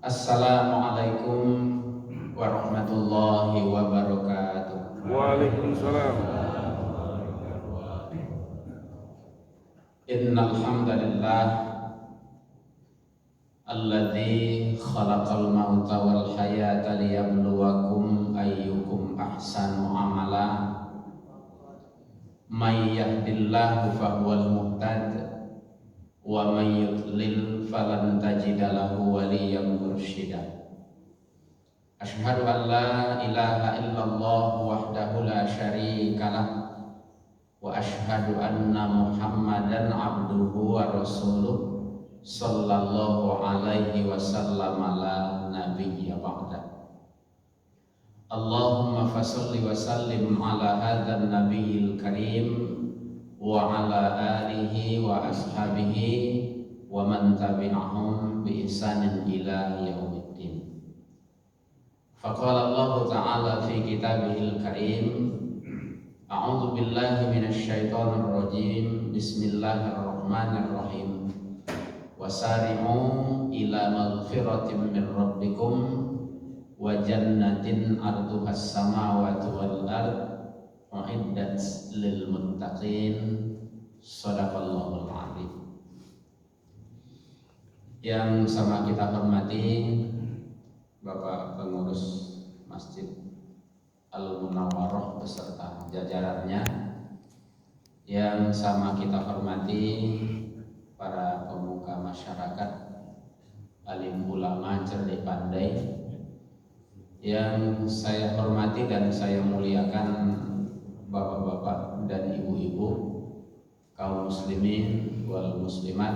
Assalamualaikum warahmatullahi wabarakatuh. Waalaikumsalam. Innal hamdalillah alladzi khalaqal mauta wal hayata liyabluwakum ayyukum ahsanu amala. May yahdillahu fahuwal muhtad wa may yudlil falan tajida lahu waliyyan mursyida. Asyhadu an la ilaha illallah wahdahu la syarikalah wa asyhadu anna Muhammadan abduhu wa rasuluh sallallahu alaihi wasallam ala nabiyya ba'da. Allahumma fasalli wa sallim ala hadzal nabiyil karim wa ala alihi wa ashabihi wa man tabi'ahum bi ihsanin ila yaumiddin. Faqala Allah ta'ala fi kitabihil karim, a'udzu billahi minasy syaithanir rajim. Bismillahirrahmanirrahim. Wasari'u ila maghfiratin min rabbikum wa jannatin arduhas samawati wal ard uiddat lil muttaqin. Shadaqallahul azim. Yang sama kita hormati Bapak Pengurus Masjid Al-Munawwarah beserta jajarannya, yang sama kita hormati para pemuka masyarakat, alim ulama cerdik pandai, yang saya hormati dan saya muliakan bapak-bapak dan ibu-ibu, kaum muslimin wal muslimat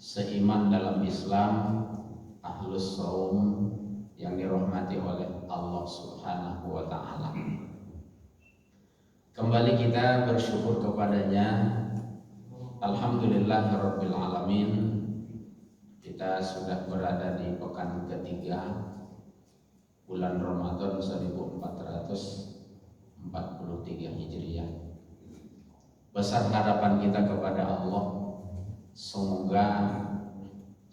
seiman dalam Islam, ahlus shaum yang dirahmati oleh Allah Subhanahu wa ta'ala. Kembali kita bersyukur kepadanya. Alhamdulillahirabbil alamin. Kita sudah berada di pekan ketiga bulan Ramadan 1443 Hijriah. Besar harapan kita kepada Allah, semoga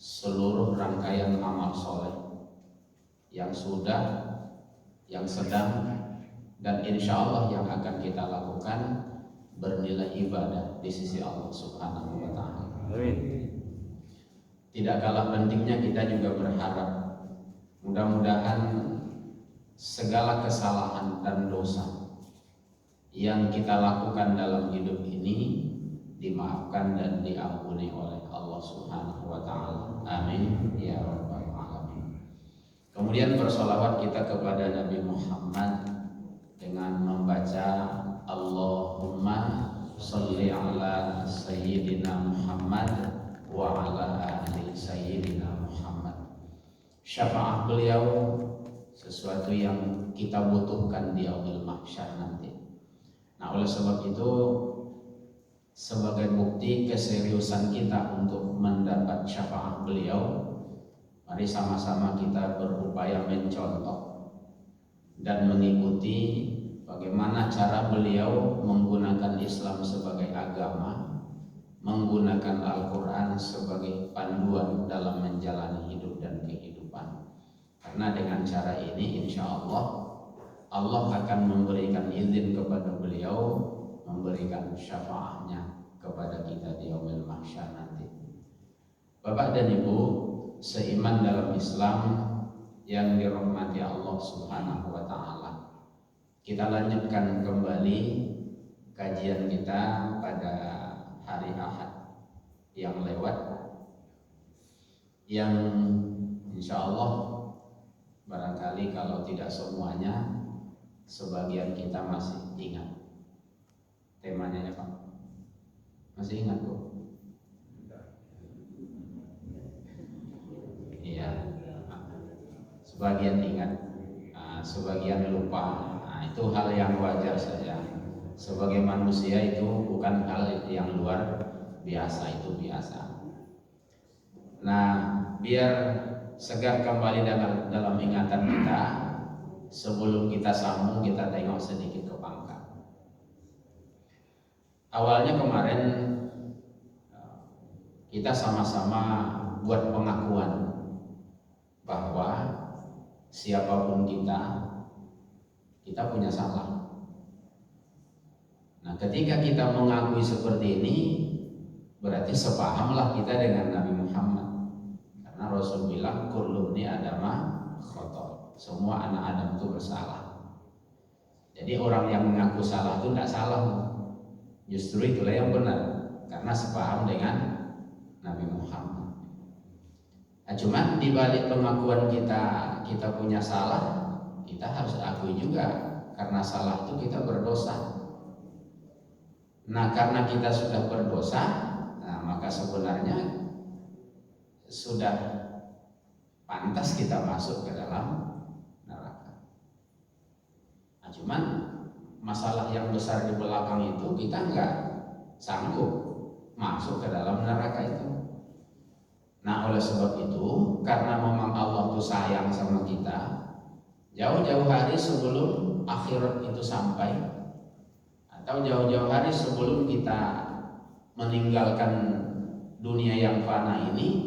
seluruh rangkaian amal soleh yang sudah, yang sedang, dan insya Allah yang akan kita lakukan bernilai ibadah di sisi Allah Subhanahu wa ta'ala. Tidak kalah pentingnya kita juga berharap mudah-mudahan segala kesalahan dan dosa yang kita lakukan dalam hidup ini dimaafkan dan diampuni oleh Allah Subhanahu wa ta'ala. Amin ya rabbal alamin. Kemudian bersolawat kita kepada Nabi Muhammad dengan membaca Allahumma sholli ala sayyidina Muhammad wa ala ali sayyidina Muhammad. Syafaat beliau sesuatu yang kita butuhkan di yaumil mahsyar nanti. Nah, oleh sebab itu, sebagai bukti keseriusan kita untuk mendapat syafaat beliau, mari sama-sama kita berupaya mencontoh dan mengikuti bagaimana cara beliau menggunakan Islam sebagai agama, menggunakan Al-Quran sebagai panduan dalam menjalani hidup dan kehidupan. Karena dengan cara ini insya Allah akan memberikan izin kepada beliau, memberikan syafaatnya kepada kita di yaumil mahsyar nanti. Bapak dan Ibu seiman dalam Islam yang dirahmati Allah Subhanahu wa ta'ala, kita lanjutkan kembali kajian kita pada hari Ahad yang lewat, yang insya Allah barangkali kalau tidak semuanya, sebagian kita masih ingat temanya ya Pak. Masih ingat Bu? Iya, sebagian ingat, sebagian lupa. Itu hal yang wajar saja. Sebagai manusia itu bukan hal yang luar biasa, itu biasa. Nah, biar segar kembali dalam ingatan kita, sebelum kita sambung kita tengok sedikit ke pangkat. Awalnya kemarin kita sama-sama buat pengakuan bahwa siapapun kita punya salah. Nah, ketika kita mengakui seperti ini, berarti sepahamlah kita dengan Nabi Muhammad. Karena Rasul bilang kullu ibni adama khata'. Semua anak Adam itu bersalah. Jadi orang yang mengaku salah itu tidak salah. Justru itulah yang benar, karena sepaham dengan Nabi Muhammad. Nah, cuman di balik pengakuan kita punya salah, kita harus akui juga karena salah itu kita berdosa. Nah, karena kita sudah berdosa, nah, maka sebenarnya sudah pantas kita masuk ke dalam neraka. Nah, cuman masalah yang besar di belakang itu kita nggak sanggup masuk ke dalam neraka itu. Nah, oleh sebab itu, karena memang Allah itu sayang sama kita, jauh-jauh hari sebelum akhirat itu sampai, atau jauh-jauh hari sebelum kita meninggalkan dunia yang fana ini,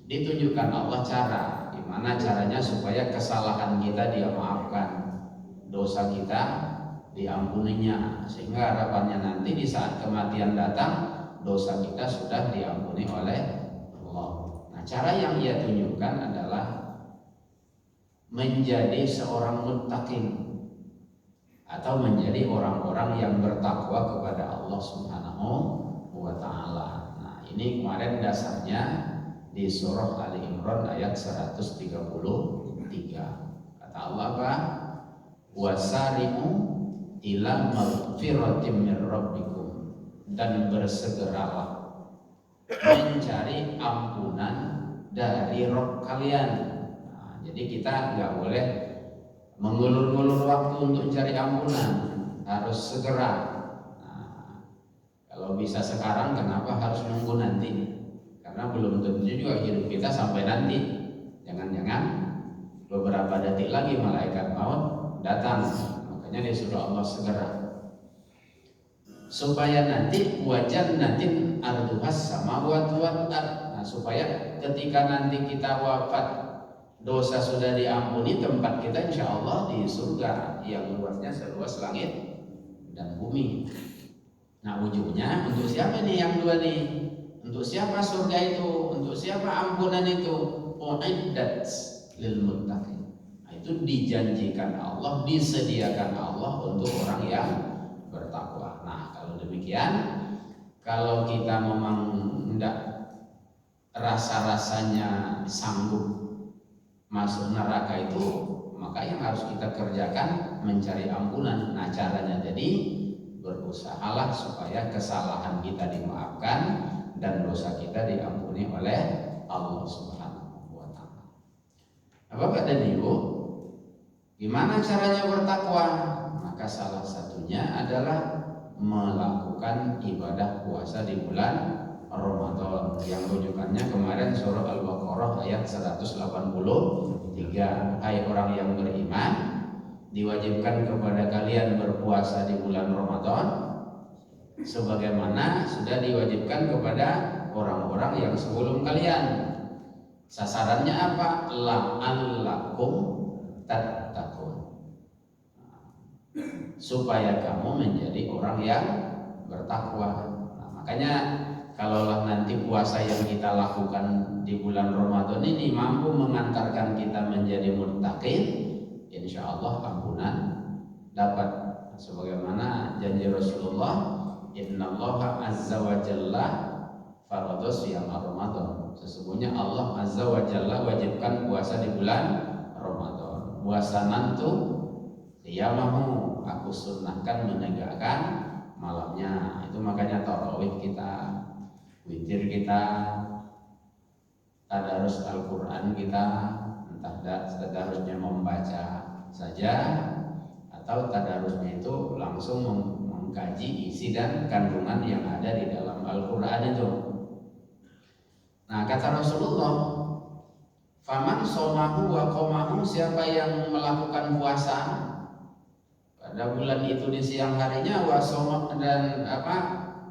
ditunjukkan Allah cara, gimana caranya supaya kesalahan kita Dia maafkan, dosa kita diampuninya, sehingga harapannya nanti di saat kematian datang, dosa kita sudah diampuni oleh Allah. Nah, cara yang Ia tunjukkan adalah menjadi seorang muttaqin, atau menjadi orang-orang yang bertakwa kepada Allah Subhanahu wa Ta'ala. Nah, ini kemarin dasarnya di surah Ali Imran ayat 133. Kata Allah apa? Wasari'u ila maghfiratin min rabbikum, dan bersegeralah mencari ampunan dari Rabb kalian. Nah, jadi kita nggak boleh mengulur-ulur waktu untuk cari ampunan, harus segera. Nah, kalau bisa sekarang, kenapa harus nunggu nanti? Karena belum tentu juga hidup kita sampai nanti. Jangan-jangan beberapa detik lagi malaikat maut datang. Makanya disuruh Allah segera, supaya nanti wajan nanti arduhas samawati wal ard. Nah, supaya ketika nanti kita wafat, dosa sudah diampuni, tempat kita insya Allah di surga yang luasnya seluas langit dan bumi. Nah, ujungnya untuk siapa nih yang dua nih? Untuk siapa surga itu? Untuk siapa ampunan itu? Uiddat lil muttaqin. Nah, itu dijanjikan Allah, disediakan Allah untuk orang yang bertakwa. Nah, kalau demikian, kalau kita memang tidak rasa-rasanya sanggup masuk neraka itu, maka yang harus kita kerjakan mencari ampunan. Nah, caranya jadi berusahalah supaya kesalahan kita dimaafkan dan dosa kita diampuni oleh Allah Subhanahu wa Ta'ala. Nah, Bapak dan Ibu, gimana caranya bertakwa? Maka salah satunya adalah melakukan ibadah puasa di bulan Ramadan, yang rujukannya kemarin surah Al-Baqarah ayat 183. Hai orang yang beriman, diwajibkan kepada kalian berpuasa di bulan Ramadan sebagaimana sudah diwajibkan kepada orang-orang yang sebelum kalian. Sasarannya apa? La'allakum tattaqun, supaya kamu menjadi orang yang bertakwa. Nah, makanya kalaulah nanti puasa yang kita lakukan di bulan Ramadan ini mampu mengantarkan kita menjadi muttaqin, insya Allah ampunan dapat. Sebagaimana janji Rasulullah, Innallaha azza wa jalla farada shiyam Ramadan. Sesungguhnya Allah azza wa jalla wajibkan puasa di bulan Ramadan. Wasanantu qiyamahu, aku sunnahkan menegakkan malamnya. Itu makanya tarawih kita, witir kita, tadarus Al-Quran kita, entah tadarusnya membaca saja atau tadarusnya itu langsung mengkaji isi dan kandungan yang ada di dalam Al-Quran itu. Nah, kata Rasulullah, faman somahu wa qomahu, siapa yang melakukan puasa pada bulan itu di siang harinya, wa somah dan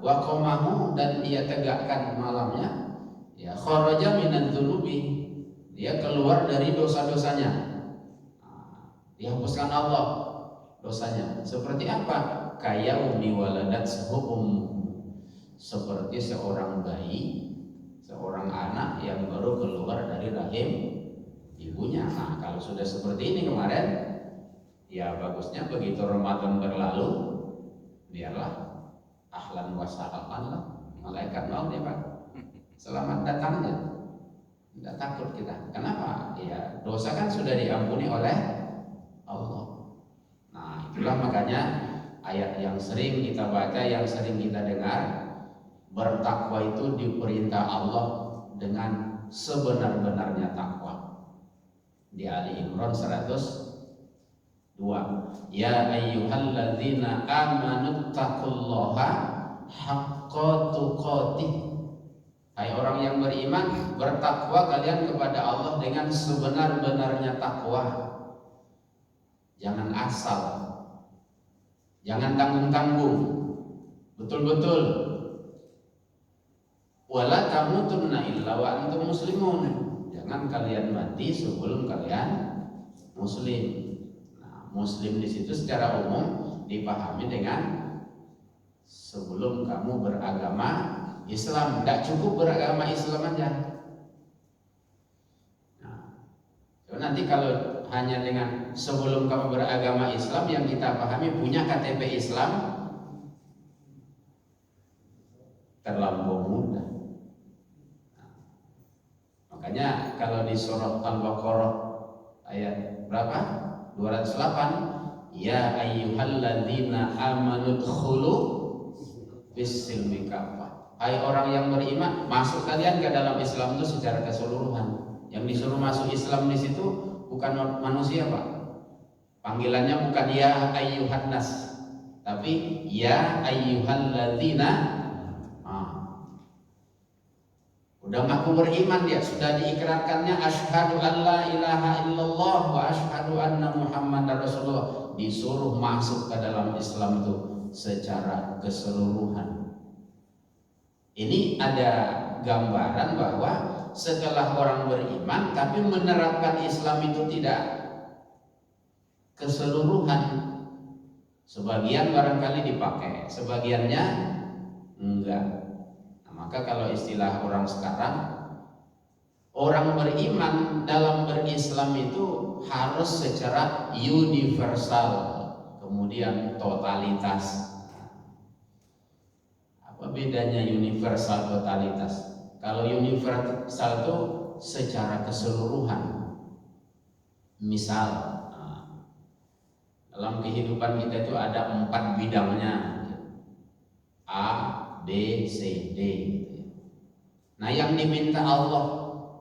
wa qomahu, dan ia tegakkan malamnya, ya kharaja minan dzunubi, dia keluar dari dosa-dosanya. Dihapuskan Allah dosanya. Seperti apa? Kayaumi waladathu seperti seorang bayi, seorang anak yang baru keluar dari rahim ibunya. Nah, kalau sudah seperti ini kemarin, ya bagusnya begitu Ramadan berlalu, biarlah ahlan wa sahlan lah, malaikat maut ya Pak, selamat datang ya, tidak takut kita. Kenapa? Ya dosa kan sudah diampuni oleh Allah. Nah, itulah makanya ayat yang sering kita baca, yang sering kita dengar, bertakwa itu diperintah Allah dengan sebenar-benarnya takwa. Di Ali Imran 102. Ya ayyuhalladzina amanu taqullaha haqqa tuqatih. Hai orang yang beriman, bertakwa kalian kepada Allah dengan sebenar-benarnya takwa. Jangan asal, jangan tanggung-tanggung, betul-betul. Wala tamutunna illa wa antum muslimun. Jangan kalian mati sebelum kalian muslim. Nah, muslim di situ secara umum dipahami dengan sebelum kamu beragama Islam. Tidak cukup beragama Islam aja. Nah, nanti kalau hanya dengan sebelum kamu beragama Islam, yang kita pahami punya KTP Islam, terlampau mudah. Makanya kalau di surah Al-Baqarah ayat berapa? 208, ya ayyuhalladzina amanu dkhulu fis-silmi kafah. Hai orang yang beriman, masuk kalian ke dalam Islam itu secara keseluruhan. Yang disuruh masuk Islam di situ bukan manusia, Pak. Panggilannya bukan ya ayyuhan nas, tapi ya ayyuhalladzina. Udah ngaku beriman dia, sudah diikrarkannya asyhadu an la ilaha illallah wa asyhadu anna muhammadar rasulullah, disuruh masuk ke dalam Islam itu secara keseluruhan. Ini ada gambaran bahwa setelah orang beriman tapi menerapkan Islam itu tidak keseluruhan. Sebagian barangkali dipakai, sebagiannya enggak. Maka kalau istilah orang sekarang, orang beriman dalam berislam itu harus secara universal, kemudian totalitas. Apa bedanya universal totalitas? Kalau universal itu secara keseluruhan. Misal, dalam kehidupan kita itu ada 4 bidangnya, A, B, C, D. Nah, yang diminta Allah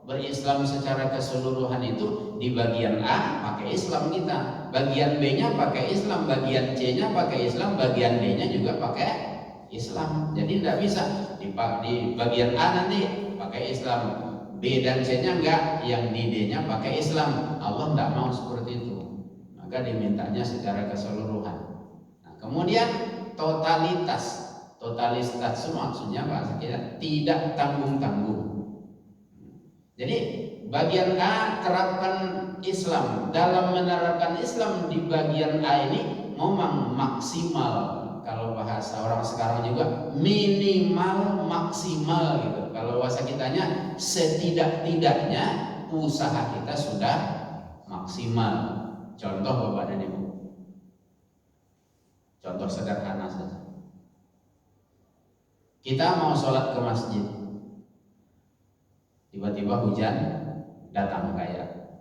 berislam secara keseluruhan itu di bagian A pakai Islam kita, bagian B-nya pakai Islam, bagian C-nya pakai Islam, bagian D-nya juga pakai Islam. Jadi tidak bisa di bagian A nanti pakai Islam, B dan C-nya enggak, yang di D-nya pakai Islam. Allah tidak mau seperti itu. Maka dimintanya secara keseluruhan. Nah, kemudian totalitas itu maksudnya bahasa kita tidak tanggung-tanggung. Jadi bagian A terapkan Islam, dalam menerapkan Islam di bagian A ini memang maksimal, kalau bahasa orang sekarang juga minimal maksimal gitu. Kalau bahasa kitanya setidak-tidaknya usaha kita sudah maksimal. Contoh Bapak dan Ibu, contoh sederhana saja. Kita mau sholat ke masjid, tiba-tiba hujan datang kayak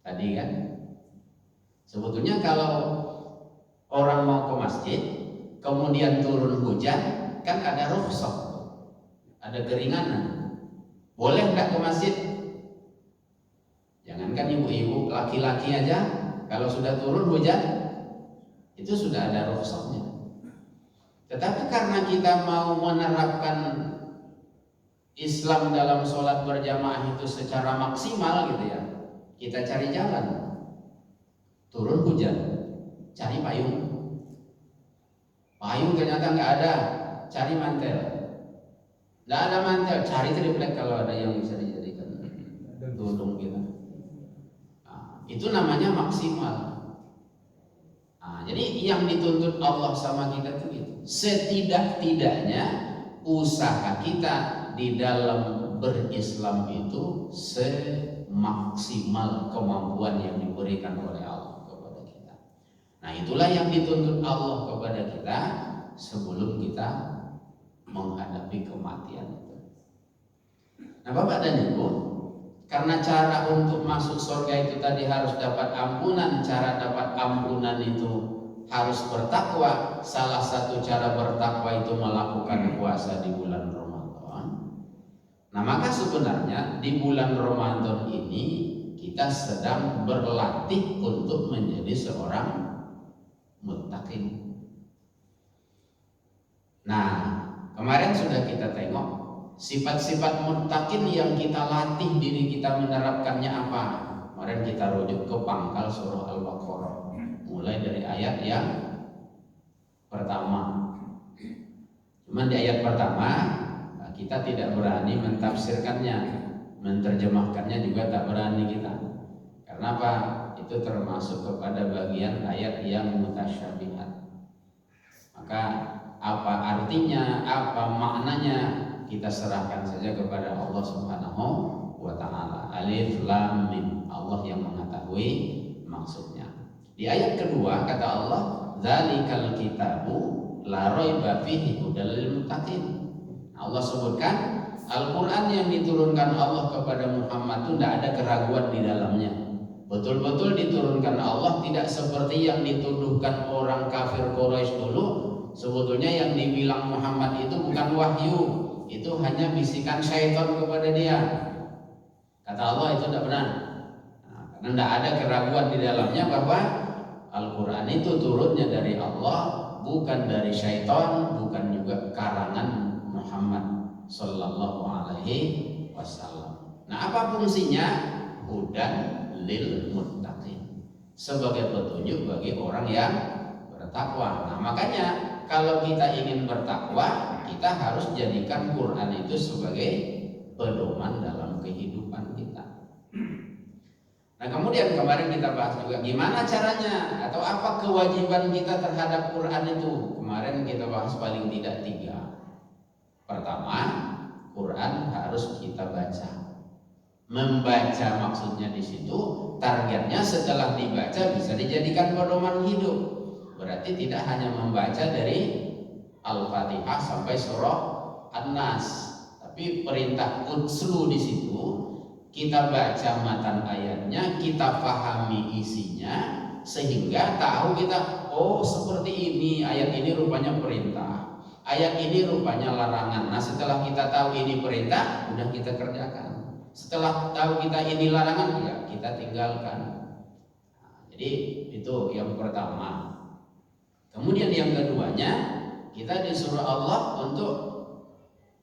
tadi kan. Sebetulnya kalau orang mau ke masjid kemudian turun hujan, kan ada rukhsah, ada keringanan. Boleh nggak ke masjid? Jangankan ibu-ibu, laki-laki aja kalau sudah turun hujan itu sudah ada rukhsahnya. Tetapi karena kita mau menerapkan Islam dalam sholat berjamaah itu secara maksimal gitu ya, kita cari jalan. Turun hujan, cari payung. Payung ternyata nggak ada, cari mantel. Nggak ada mantel, cari triplek kalau ada yang bisa dijadikan. tudung kita. Itu namanya maksimal. Jadi yang dituntut Allah sama kita itu gitu. Setidak-tidaknya usaha kita di dalam berislam itu semaksimal kemampuan yang diberikan oleh Allah kepada kita. Nah, itulah yang dituntut Allah kepada kita sebelum kita menghadapi kematian itu. Nah, Bapak dan Ibu, karena cara untuk masuk surga itu tadi harus dapat ampunan, cara dapat ampunan itu harus bertakwa. Salah satu cara bertakwa itu melakukan puasa di bulan Ramadan. Nah, maka sebenarnya di bulan Ramadan ini kita sedang berlatih untuk menjadi seorang muttaqin. Nah, kemarin sudah kita tengok sifat-sifat muttaqin yang kita latih diri kita menerapkannya apa? Kemarin kita rujuk ke pangkal surah Al-Baqarah, mulai dari ayat yang pertama. Cuman di ayat pertama kita tidak berani mentafsirkannya, menerjemahkannya juga tak berani kita. Karena apa? Itu termasuk kepada bagian ayat yang mutasyabihat. Maka apa artinya, apa maknanya, kita serahkan saja kepada Allah Subhanahu wa ta'ala. Alif lam mim, Allah yang mengetahui maksudnya. Di ayat kedua kata Allah, dzalikal kitabu la raiba fihi hudal lil muttaqin. Allah sebutkan Al-Qur'an yang diturunkan Allah kepada Muhammad itu tidak ada keraguan di dalamnya. Betul-betul diturunkan Allah, tidak seperti yang dituduhkan orang kafir Quraisy dulu. Sebetulnya yang dibilang Muhammad itu bukan wahyu, itu hanya bisikan syaitan kepada dia. Kata Allah itu tidak benar. Karena tidak ada keraguan di dalamnya bahwa Al-Quran itu turunnya dari Allah, bukan dari syaitan, bukan juga karangan Muhammad Sallallahu Alaihi Wasallam. Nah, apa fungsinya? Hudan lil muttaqin, sebagai petunjuk bagi orang yang bertakwa. Nah, makanya kalau kita ingin bertakwa, kita harus jadikan Quran itu sebagai pedoman dalam kehidupan kita. Nah, kemudian kemarin kita bahas juga gimana caranya atau apa kewajiban kita terhadap Quran itu. Kemarin kita bahas paling tidak 3. Pertama, Quran harus kita baca. Membaca maksudnya di situ targetnya setelah dibaca bisa dijadikan pedoman hidup. Berarti tidak hanya membaca dari Al-Fatihah sampai surah An-Nas, tapi perintah utslu di situ kita baca matan ayatnya, kita pahami isinya sehingga tahu kita, oh seperti ini, ayat ini rupanya perintah, ayat ini rupanya larangan. Nah, setelah kita tahu ini perintah, udah kita kerjakan. Setelah tahu kita ini larangan, ya kita tinggalkan. Nah, jadi itu yang pertama. Kemudian yang keduanya, kita disuruh Allah untuk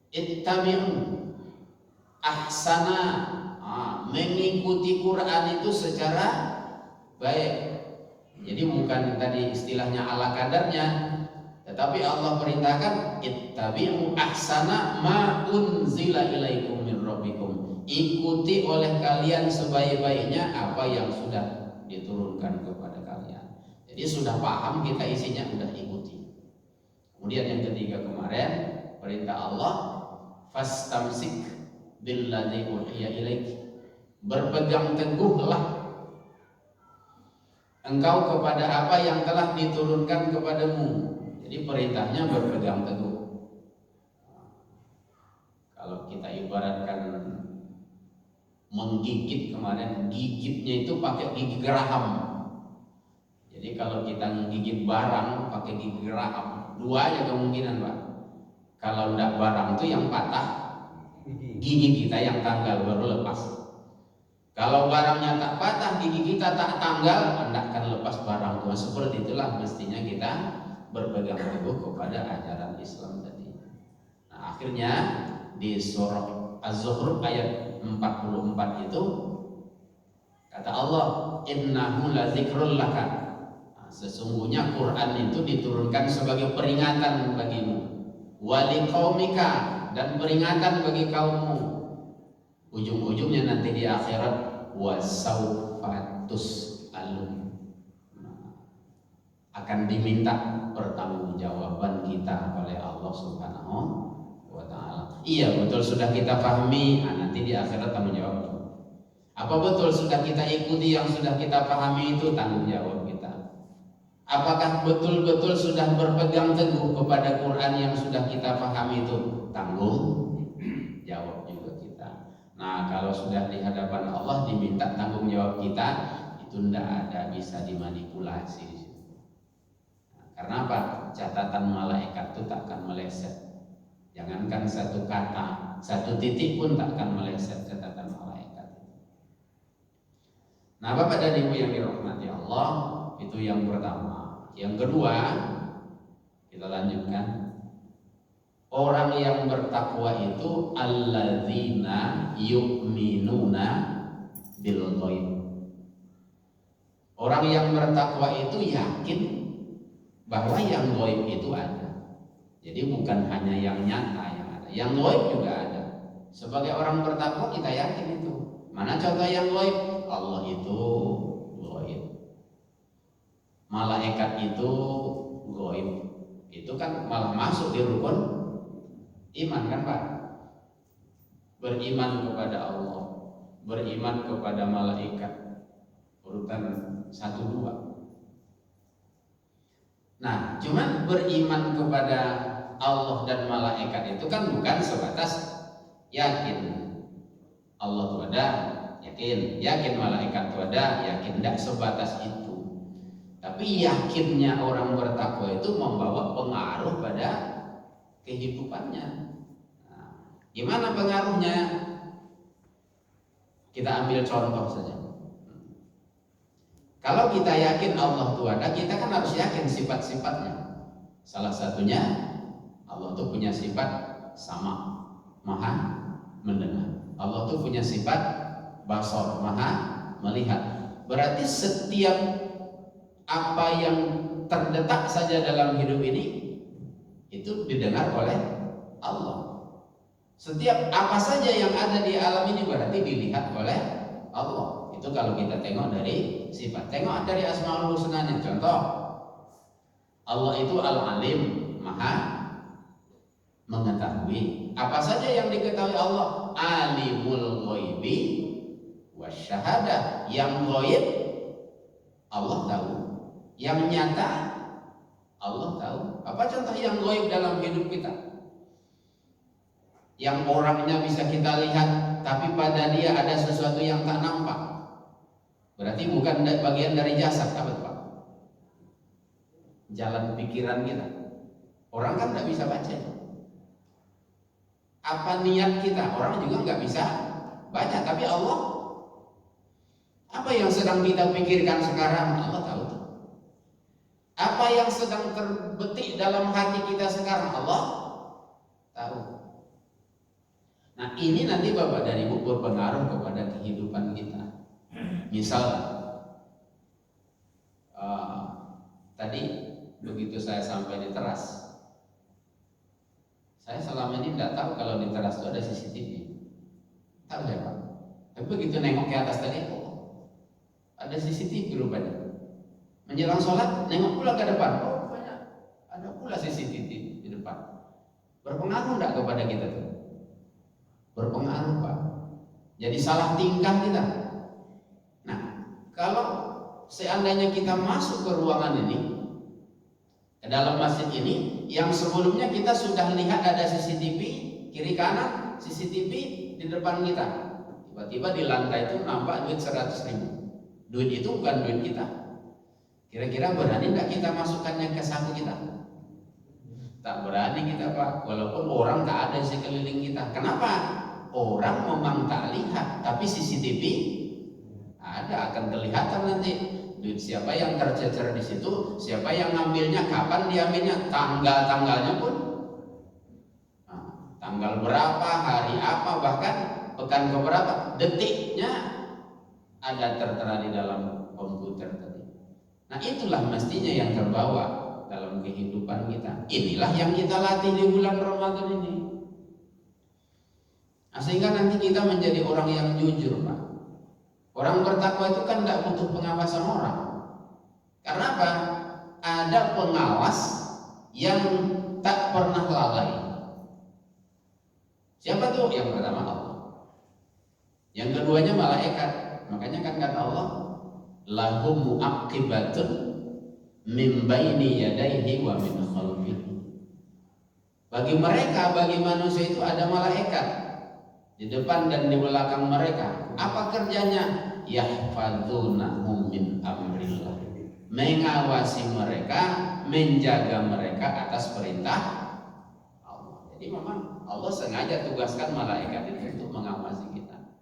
ittabi'u ahsana, mengikuti Quran itu secara baik. Jadi bukan tadi istilahnya ala kadarnya, tetapi Allah perintahkan ittabi'u ahsana ma unzila ilaikum min rabbikum. Ikuti oleh kalian sebaik-baiknya apa yang sudah diturunkan kepada kalian. Jadi sudah paham kita isinya, sudah ikuti. Kemudian yang ketiga kemarin perintah Allah, fastamsik billadzi uhiya ilaik. Berpegang teguhlah engkau kepada apa yang telah diturunkan kepadamu. Jadi perintahnya berpegang teguh. Kalau kita ibaratkan menggigit kemarin, gigitnya itu pakai gigi geraham. Jadi kalau kita menggigit barang pakai gigi geraham, 2 aja kemungkinan, Pak. Kalau tidak barang itu yang patah, gigi kita yang tanggal baru lepas. Kalau barangnya tak patah, gigi kita tak tanggal, tidak akan lepas barang itu. Seperti itulah mestinya kita berpegang teguh kepada ajaran Islam tadi. Nah, akhirnya di surah Az-Zukhruf ayat 44 itu kata Allah, innahu ladzikrul laka. Nah, sesungguhnya Quran itu diturunkan sebagai peringatan bagimu, waliqaumika, dan peringatan bagi kaummu. ujung-ujungnya nanti di akhirat wasaufa tus'alun, akan diminta pertanggungjawaban kita oleh Allah Subhanahu wa ta'ala. Iya betul sudah kita pahami, nanti di akhirat tanggung jawab. Apa betul sudah kita ikuti yang sudah kita pahami itu, tanggung jawab kita. Apakah betul-betul sudah berpegang teguh kepada Quran yang sudah kita pahami itu, tanggung jawab juga kita. Nah kalau sudah di hadapan Allah diminta tanggung jawab kita, itu tidak ada bisa dimanipulasi. Karena apa? Catatan malaikat itu takkan meleset. Jangankan satu kata, satu titik pun takkan meleset catatan malaikat. Nah Bapak dan Ibu yang dirahmati Allah, itu yang pertama. Yang kedua, kita lanjutkan. Orang yang bertakwa itu alladzina yu'minuna bil ghaib. Orang yang bertakwa itu yakin bahwa yang gaib itu ada. Jadi bukan hanya yang nyata yang ada, yang gaib juga ada. Sebagai orang bertakwa kita yakin itu. Mana contoh yang gaib? Allah itu gaib. Malaikat itu gaib. Itu kan malah masuk di rukun iman kan Pak? Beriman kepada Allah, beriman kepada malaikat, urutan 1-2. Nah, cuman beriman kepada Allah dan malaikat itu kan bukan sebatas yakin Allah itu ada, yakin malaikat itu ada, yakin, tidak sebatas itu. Tapi yakinnya orang bertakwa itu membawa pengaruh pada kehidupannya. Nah, gimana pengaruhnya? Kita ambil contoh saja. Kalau kita yakin Allah itu ada, kita kan harus yakin sifat-sifatnya. Salah satunya Allah itu punya sifat sama, maha mendengar. Allah itu punya sifat basar, maha melihat. Berarti setiap apa yang terdetak saja dalam hidup ini itu didengar oleh Allah. Setiap apa saja yang ada di alam ini berarti dilihat oleh Allah. Itu kalau kita tengok dari sifat. Tengok dari Asmaul Husnanya. Contoh, Allah itu Al-Alim, maha mengetahui. Apa saja yang diketahui Allah, Alimul Ghaibi wasyahadah. Yang ghaib Allah tahu, yang nyata Allah tahu. Apa contoh yang ghaib dalam hidup kita? Yang orangnya bisa kita lihat, tapi pada dia ada sesuatu yang tak nampak. Berarti bukan bagian dari jasad, apa Pak? Jalan pikiran kita. Orang kan tidak bisa baca. Apa niat kita? Orang juga nggak bisa baca. Tapi Allah, apa yang sedang kita pikirkan sekarang? Allah tahu. Apa yang sedang terbetik dalam hati kita sekarang? Allah tahu. Nah ini nanti Bapak dan Ibu berpengaruh kepada kehidupan kita. Misal tadi begitu saya sampai di teras, saya selama ini tidak tahu kalau di teras itu ada CCTV. Tahu ya Pak? Tapi begitu nengok ke atas tadi, ada CCTV rupanya. Menjelang sholat nengok pula ke depan, banyak ada pula CCTV di depan. Berpengaruh tidak kepada kita tuh? Berpengaruh Pak. Jadi salah tingkah kita. Kalau seandainya kita masuk ke ruangan ini, ke dalam masjid ini, yang sebelumnya kita sudah lihat ada CCTV kiri kanan, CCTV di depan kita. Tiba-tiba di lantai itu nampak duit 100.000. Duit itu bukan duit kita. Kira-kira berani tidak kita masukkannya ke saku kita? Tak berani kita Pak, walaupun orang tak ada di sekeliling kita. Kenapa? Orang memang tak lihat, tapi CCTV ada, akan kelihatan nanti duit siapa yang tercecer di situ, siapa yang ngambilnya, kapan diambilnya, tanggal-tanggalnya pun, tanggal berapa, hari apa, bahkan pekan keberapa, detiknya ada tertera di dalam komputer tadi. Nah itulah mestinya yang terbawa dalam kehidupan kita. Inilah yang kita latih di bulan Ramadan ini. Nah, sehingga nanti kita menjadi orang yang jujur, Pak. Orang bertakwa itu kan tidak butuh pengawasan orang. Karena apa? Ada pengawas yang tak pernah lalai. Siapa tuh? Yang pertama Allah. Yang keduanya malaikat. Makanya kan kata Allah, lahum mu'aqibatun min baini yadayhi wa min khalfihi. Bagi mereka, bagi manusia itu ada malaikat di depan dan di belakang mereka. Apa kerjanya? Yahfadzunahum min amrillah. Mengawasi mereka, menjaga mereka atas perintah Allah. Jadi memang Allah sengaja tugaskan malaikat itu untuk mengawasi kita.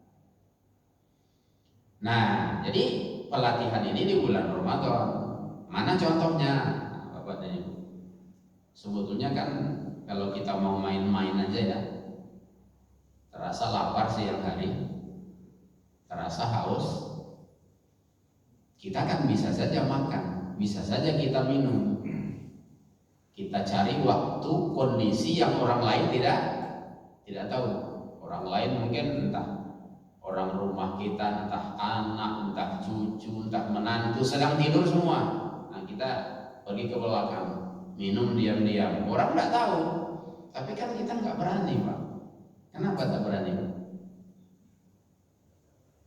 Nah, jadi pelatihan ini di bulan Ramadan. Mana contohnya, Bapak dan Ibu? Sebetulnya kan kalau kita mau main-main aja ya, terasa lapar siang hari, terasa haus, kita kan bisa saja makan, bisa saja kita minum. Kita cari waktu, kondisi yang orang lain tidak tahu. Orang lain mungkin entah orang rumah kita, entah anak, entah cucu, entah menantu sedang tidur semua. Nah, kita pergi ke belakang, minum diam-diam. Orang nggak tahu, tapi kan kita nggak berani, Pak. Kenapa tak berani?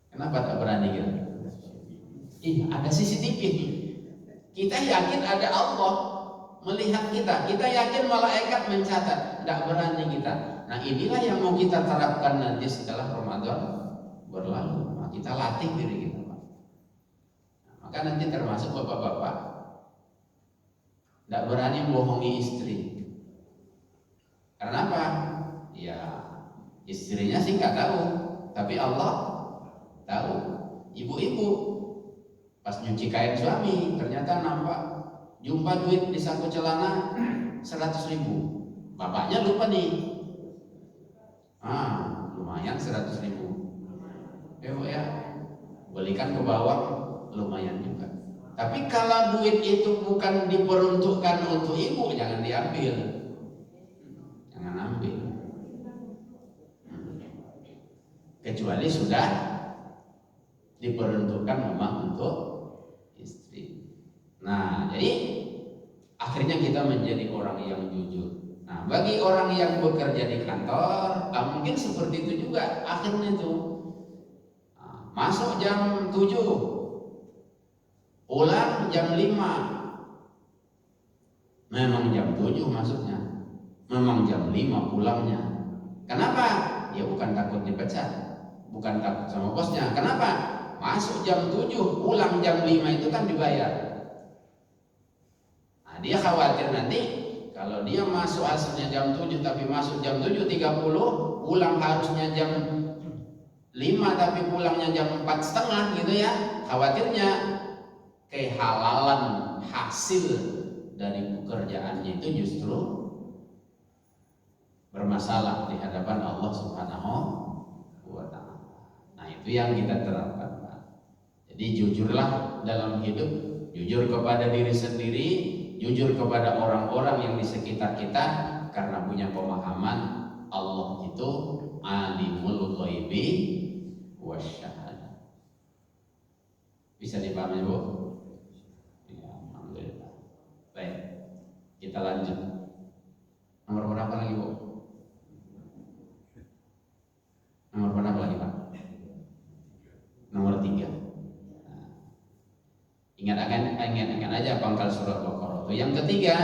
Kenapa tak berani gitu? Ada CCTV. Kita yakin ada Allah melihat kita. Kita yakin malaikat mencatat. Tidak berani kita. Nah, inilah yang mau kita terapkan nanti setelah Ramadan berlalu. Nah, kita latih diri kita, Pak. Nah, maka nanti termasuk bapak-bapak tidak berani bohongi istri. Karena apa? Ya, istrinya sih nggak tahu, tapi Allah tahu. Ibu-ibu pas nyuci kain suami ternyata nampak jumpa duit di saku celana 100.000. Bapaknya lupa nih. Lumayan 100.000. Ya, belikan ke bawah lumayan juga. Tapi kalau duit itu bukan diperuntukkan untuk ibu, jangan diambil. Jangan ambil. Kecuali sudah diperuntukkan memang untuk istri. Nah, jadi akhirnya kita menjadi orang yang jujur. Nah, bagi orang yang bekerja di kantor, mungkin seperti itu juga akhirnya tuh. Masuk jam 7, pulang jam 5. Memang jam 7 masuknya, memang jam 5 pulangnya. Kenapa? Ya bukan takut dipecat, bukan takut sama bosnya. Kenapa? Masuk jam 7, pulang jam 5 itu kan dibayar. Nah, dia khawatir nanti kalau dia masuk asalnya jam 7 tapi masuk jam 7.30, pulang harusnya jam 5 tapi pulangnya jam 4.30 gitu ya. Khawatirnya kehalalan hasil dari pekerjaannya itu justru bermasalah di hadapan Allah Subhanahu wa ta'ala. Nah, itu yang kita terapkan. Jadi jujurlah dalam hidup, jujur kepada diri sendiri, jujur kepada orang-orang yang di sekitar kita, karena punya pemahaman Allah itu alimul ghaibi wasyahadah. Bisa dipahami, Bu? Ya, alhamdulillah. Baik, kita lanjut. Nomor berapa lagi, Bu? Nomor berapa lagi, Pak? Nomor 3. Ingat aja pangkal surat Baqarah. Yang ketiga,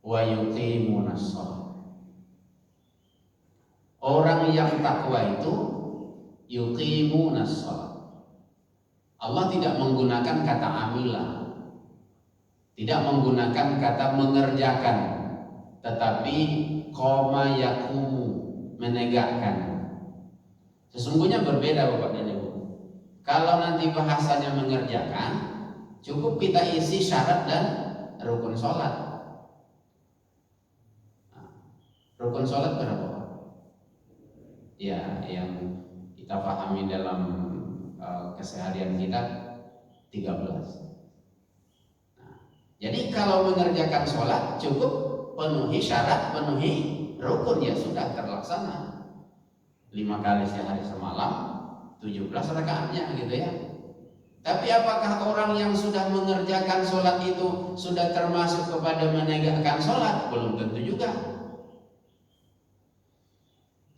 wa yuqimunas shalah. Orang yang takwa itu yuqimunas shalah. Allah tidak menggunakan kata amilah, tidak menggunakan kata mengerjakan, tetapi qoma yaqumu, menegakkan. Sesungguhnya berbeda, Bapak dan Ibu. Kalau nanti bahasanya mengerjakan, cukup kita isi syarat dan rukun sholat. Nah, rukun sholat berapa? Ya, yang kita pahami dalam keseharian kita 13. Nah, jadi kalau mengerjakan sholat cukup penuhi syarat, penuhi rukun, ya sudah terlaksana. 5 kali sehari semalam 17 rakaatnya gitu ya. Tapi apakah orang yang sudah mengerjakan sholat itu sudah termasuk kepada menegakkan sholat? Belum tentu juga.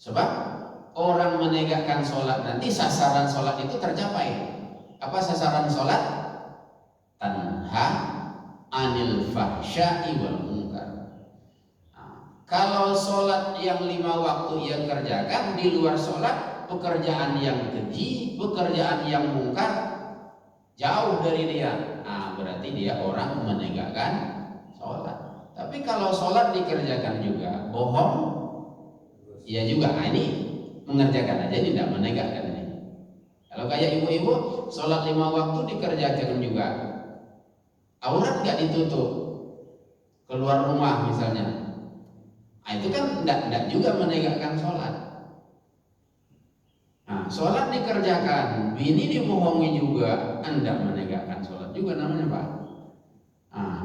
Sebab orang menegakkan sholat nanti sasaran sholat itu tercapai. Apa sasaran sholat? Tanha anil fahsya'i wal munkar. Nah, kalau sholat yang 5 waktu yang kerjakan, di luar sholat pekerjaan yang keji, pekerjaan yang mungkar jauh dari dia. Nah, berarti dia orang menegakkan sholat. Tapi kalau sholat dikerjakan juga bohong, ya juga. Nah, ini mengerjakan aja, tidak menegakkan ini. Kalau kayak ibu-ibu sholat 5 waktu dikerjakan juga, aurat nggak ditutup, keluar rumah misalnya, nah, itu kan tidak juga menegakkan sholat. Nah, sholat dikerjakan, bini dibohongi juga, Anda menegakkan sholat juga namanya Pak. Nah,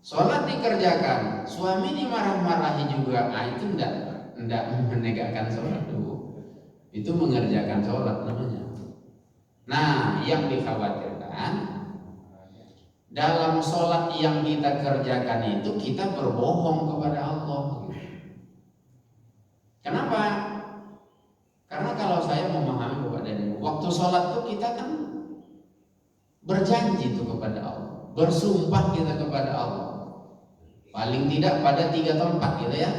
sholat dikerjakan, suami dimarah-marahi juga, nah, itu tidak menegakkan sholat dulu. Itu mengerjakan sholat namanya. Nah, yang dikhawatirkan dalam sholat yang kita kerjakan itu kita berbohong kepada Allah. Kenapa? Karena kalau saya memahami kepada ibu, waktu sholat itu kita kan berjanji itu kepada Allah, bersumpah kita kepada Allah. Paling tidak pada 3 tempat gitu ya.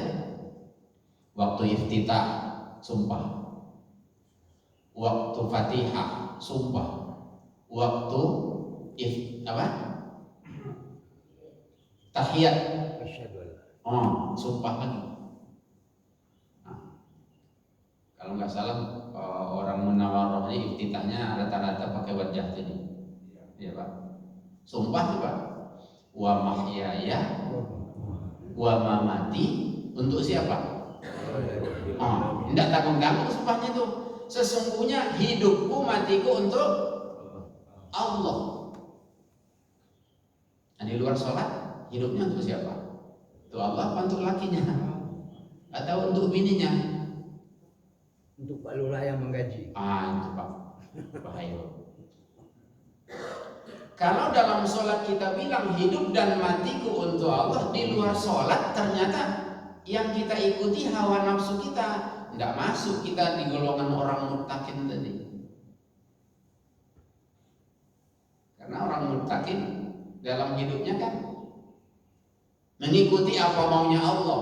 Waktu iftitah, sumpah. Waktu Fatihah, sumpah. Waktu tahiyat, sumpah lagi. Kalau nggak salah orang Munawarroh ini iftitahnya rata-rata pakai wajah tadi, ya Pak. Sumpah tuh Pak. Wa mahyaya wa mamati, untuk siapa? Tidak tanggung-tanggung sumpahnya itu. Sesungguhnya hidupku matiku untuk Allah. Nah, di luar sholat hidupnya untuk siapa? Untuk Allah apa untuk lakinya? Atau untuk bininya? Untuk Pak Lurah yang menggaji. Itu Pak, bahaya. Kalau dalam sholat kita bilang hidup dan matiku untuk Allah, di luar sholat ternyata yang kita ikuti hawa nafsu kita. Tidak masuk kita di golongan orang muttaqin tadi. Karena orang muttaqin dalam hidupnya kan mengikuti apa maunya Allah,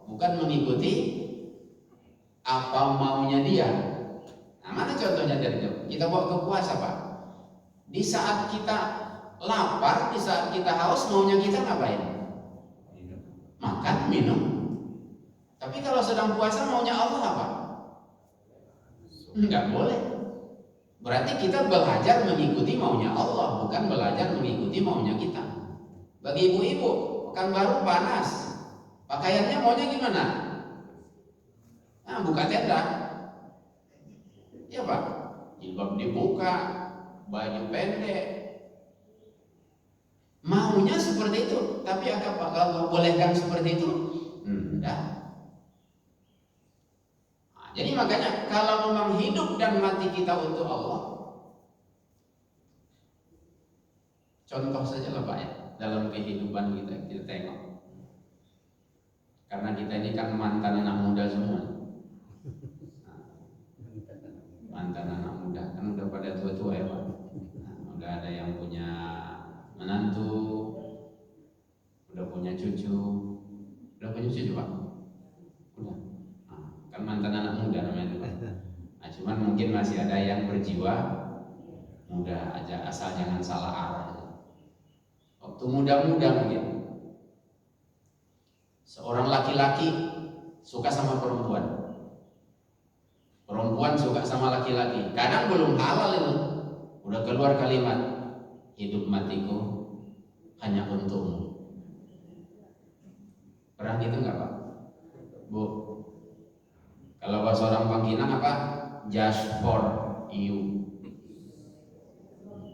bukan mengikuti apa maunya dia. Nah, mana contohnya dari itu? Kita bawa ke puasa Pak. Di saat kita lapar, di saat kita haus, maunya kita ngapain? Makan, minum. Tapi kalau sedang puasa maunya Allah apa? Enggak boleh. Berarti kita belajar mengikuti maunya Allah, bukan belajar mengikuti maunya kita. Bagi ibu-ibu, Pekanbaru panas, pakaiannya maunya gimana? Nah, buka tenda, ya Pak, jilbab dibuka, baju pendek, maunya seperti itu. Tapi apakah Allah bolehkan seperti itu? Enggak. Nah, jadi makanya kalau memang hidup dan mati kita untuk Allah, contoh saja lah Pak ya, dalam kehidupan kita tengok. Karena kita ini kan mantan anak muda semua. Mantan anak muda kan udah pada tua-tua ya Pak. Udah ada yang punya menantu, udah punya cucu. Udah punya cucu Pak? Udah. Kan mantan anak muda namanya itu Pak. Nah, cuman mungkin masih ada yang berjiwa muda aja, asal jangan salah arah. Waktu muda-muda mungkin seorang laki-laki suka sama perempuan, perempuan suka sama laki-laki, kadang belum halal itu udah keluar kalimat hidup matiku hanya untukmu. Pernah gitu nggak Pak? Bu, kalau bahasa orang Pangkinang apa? Just for you.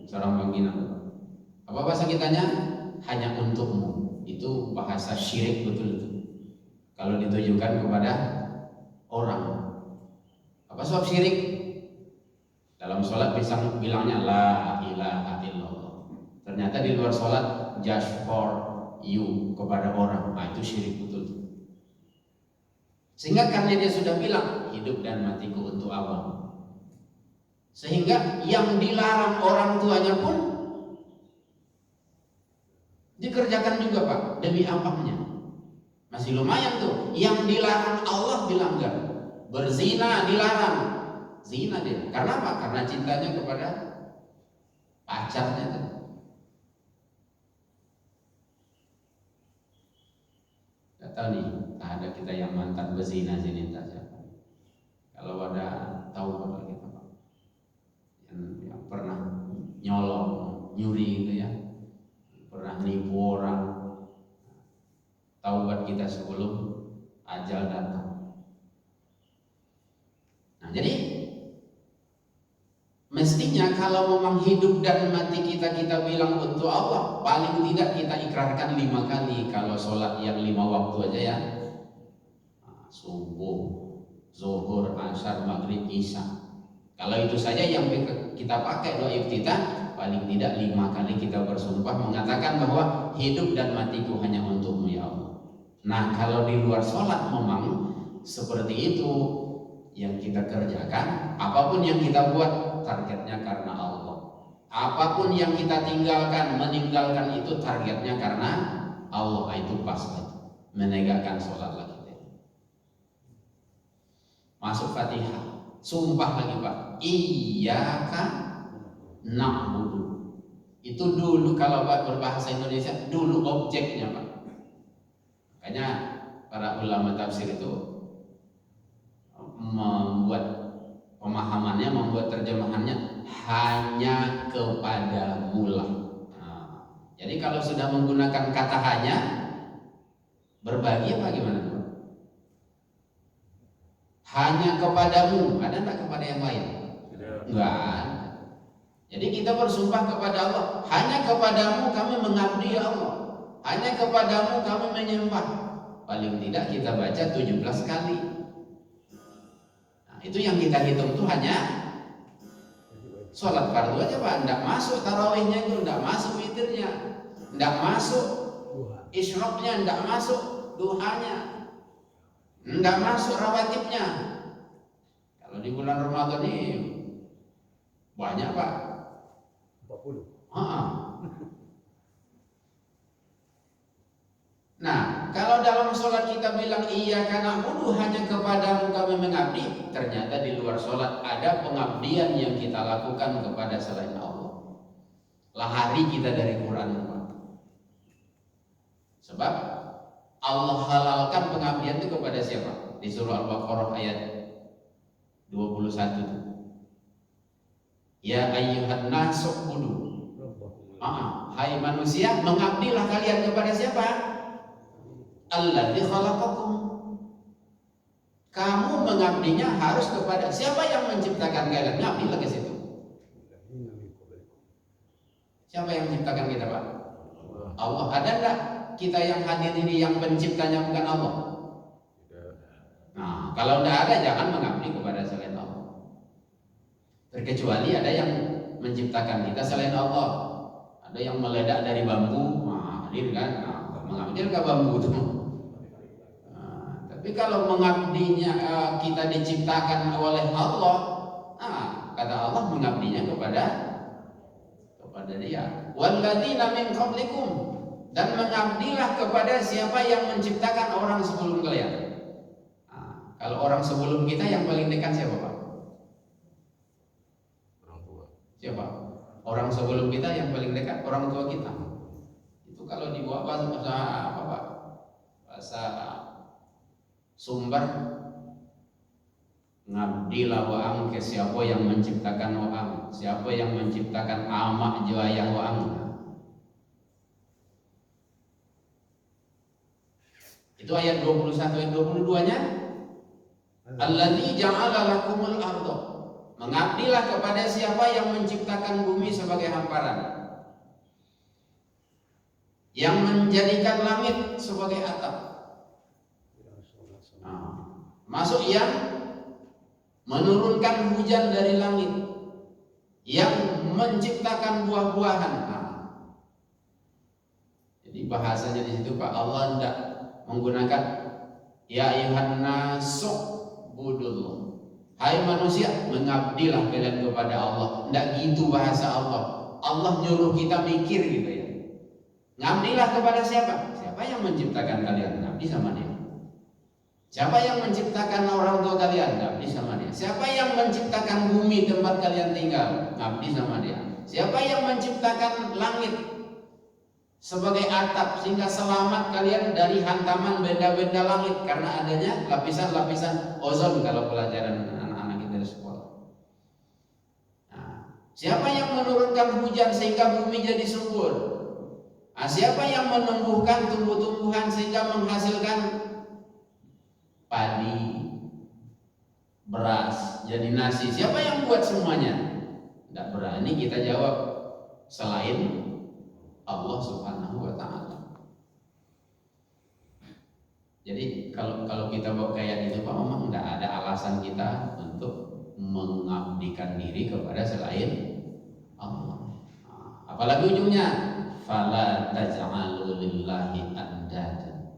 Seorang Pangkinang. Apa bahasa kitanya? Hanya untukmu. Itu bahasa syirik betul itu. Kalau ditujukan kepada orang, Apa sebab syirik? Dalam sholat bisa bilangnya la ilaha illallah. Ternyata di luar sholat just for you, kepada orang. Nah, itu syirik betul. Sehingga karena dia sudah bilang hidup dan matiku untuk Allah, sehingga yang dilarang orang tuanya pun dikerjakan juga Pak, demi apanya. Masih lumayan tuh. Yang dilarang Allah bilang enggak. Berzina dilarang, zina dia. Karena apa? Karena cintanya kepada pacarnya tuh. Gak tahu nih, ada kita yang mantan berzina sini tak siapa. Kalau ada tahu bakal kita Pak, yang pernah nyolong, nyuri gitu ya, pernah nipu orang, taubat kita sebelum ajal datang. Nah, jadi mestinya kalau memang hidup dan mati kita bilang untuk Allah, paling tidak kita ikrarkan 5 kali. Kalau sholat yang 5 waktu aja ya, subuh, zuhur, asar, maghrib, isya. Kalau itu saja yang kita pakai doa iftitah, paling tidak 5 kali kita bersumpah mengatakan bahwa hidup dan matiku hanya untukmu ya Allah. Nah, kalau di luar sholat memang seperti itu yang kita kerjakan. Apapun yang kita buat, targetnya karena Allah. Apapun yang kita tinggalkan, meninggalkan itu targetnya karena Allah. Itu pas lagi menegakkan sholat lagi. Masuk Fatihah, sumpah lagi Pak, iyyaka na'budu. Itu dulu kalau Pak berbahasa Indonesia, dulu objeknya Pak. Makanya para ulama tafsir itu membuat pemahamannya, membuat terjemahannya hanya kepada mula. Nah, jadi kalau sudah menggunakan kata hanya, berbagi apa gimana? Hanya kepadamu, ada enggak kepada yang lain? Enggak ada. Jadi kita bersumpah kepada Allah, hanya kepadamu kami mengabdi ya Allah, hanya kepadamu kami menyembah. Paling tidak kita baca 17 kali. Nah, itu yang kita hitung tuh hanya sholat fardu aja Pak. Enggak masuk tarawihnya itu, enggak masuk witirnya, enggak masuk isyraqnya, enggak masuk duhanya, enggak masuk rawatibnya. Kalau di bulan Ramadan ini banyak Pak, 40. Nah, kalau dalam sholat kita bilang iyyaka na'budu, hanya kepadamu kami mengabdi, ternyata di luar sholat ada pengabdian yang kita lakukan kepada selain Allah. Lahari kita dari Quran Pak. Sebab Allah halalkan pengabdian itu kepada siapa? Di surah Al-Baqarah ayat 21. Ya ayyuhan nasu ubudu. Hai manusia, mengabdilah kalian kepada siapa? Alladzi khalaqakum. Kamu mengabdinya harus kepada siapa yang menciptakan kalian? Ngabdilah ke situ. Siapa yang menciptakan kita Pak? Allah. Ada enggak kita yang hadir ini yang penciptanya bukan Allah? Nah, kalau tidak ada, jangan mengabdi kepada selain Allah. Terkecuali ada yang menciptakan kita selain Allah. Ada yang meledak dari bambu, hadir kan? Nah, mengambil ke bambu itu. Nah, tapi kalau mengabdinya kita diciptakan oleh Allah, kata Allah mengabdinya kepada Dia. Walladzina min qablikum, dan mengabdilah kepada siapa yang menciptakan orang sebelum kalian. Kalau orang sebelum kita yang paling dekat siapa Pak? Orang tua. Siapa? Orang sebelum kita yang paling dekat orang tua kita. Itu kalau dibawa bahasa apa Pak? Bahasa Sumber, ngabdilah waang ke siapa yang menciptakan waang, siapa yang menciptakan amak juayang waang. Itu ayat 21, ayat 22-nya. Alladzi ja'ala lakumul ardha. Mengabdilah kepada siapa yang menciptakan bumi sebagai hamparan, yang menjadikan langit sebagai atap. Masuk yang menurunkan hujan dari langit, yang menciptakan buah-buahan. Jadi bahasanya di situ Pak, Allah tidak menggunakan ya ayuhan nasu budullah, hai manusia mengabdilah kalian kepada Allah. Tidak gitu bahasa Allah. Allah nyuruh kita mikir gitu ya. Ngabdilah kepada siapa? Siapa yang menciptakan kalian? Ngabdi sama dia. Siapa yang menciptakan orang tua kalian? Ngabdi sama dia. Siapa yang menciptakan bumi tempat kalian tinggal? Ngabdi sama dia. Siapa yang menciptakan langit sebagai atap sehingga selamat kalian dari hantaman benda-benda langit karena adanya lapisan-lapisan ozon kalau pelajaran anak-anak kita di sekolah. Nah, siapa yang menurunkan hujan sehingga bumi jadi subur? Siapa yang menumbuhkan tumbuh-tumbuhan sehingga menghasilkan padi, beras, jadi nasi? Siapa yang buat semuanya? Tidak berani kita jawab selain Allah Subhanahu wa Ta'ala. Jadi kalau kita bawa kayak gitu Pak, memang tidak ada alasan kita untuk mengabdikan diri kepada selain Allah. Apalagi ujungnya fala taj'alu lillahi andadan.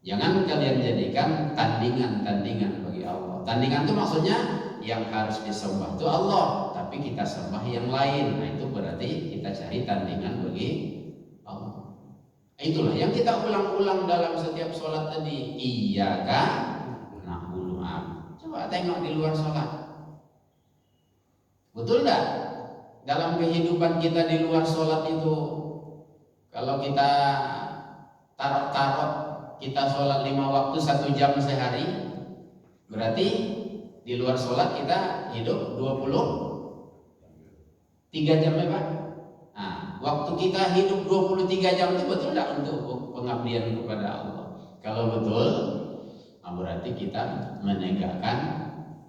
Jangan kalian jadikan tandingan-tandingan bagi Allah. Tandingan itu maksudnya yang harus disembah itu Allah, tapi kita sembah yang lain. Nah itu berarti kita cari tandingan bagi Allah. Itulah yang kita ulang-ulang dalam setiap sholat tadi. Iyyaka na'budu. Coba tengok di luar sholat. Betul enggak? Dalam kehidupan kita di luar sholat itu, kalau kita tarot kita sholat 5 waktu 1 jam sehari, berarti di luar sholat kita hidup 23 jam ya Pak? Nah, waktu kita hidup 23 jam itu betul tidak untuk pengabdian kepada Allah? Kalau betul, berarti kita menegakkan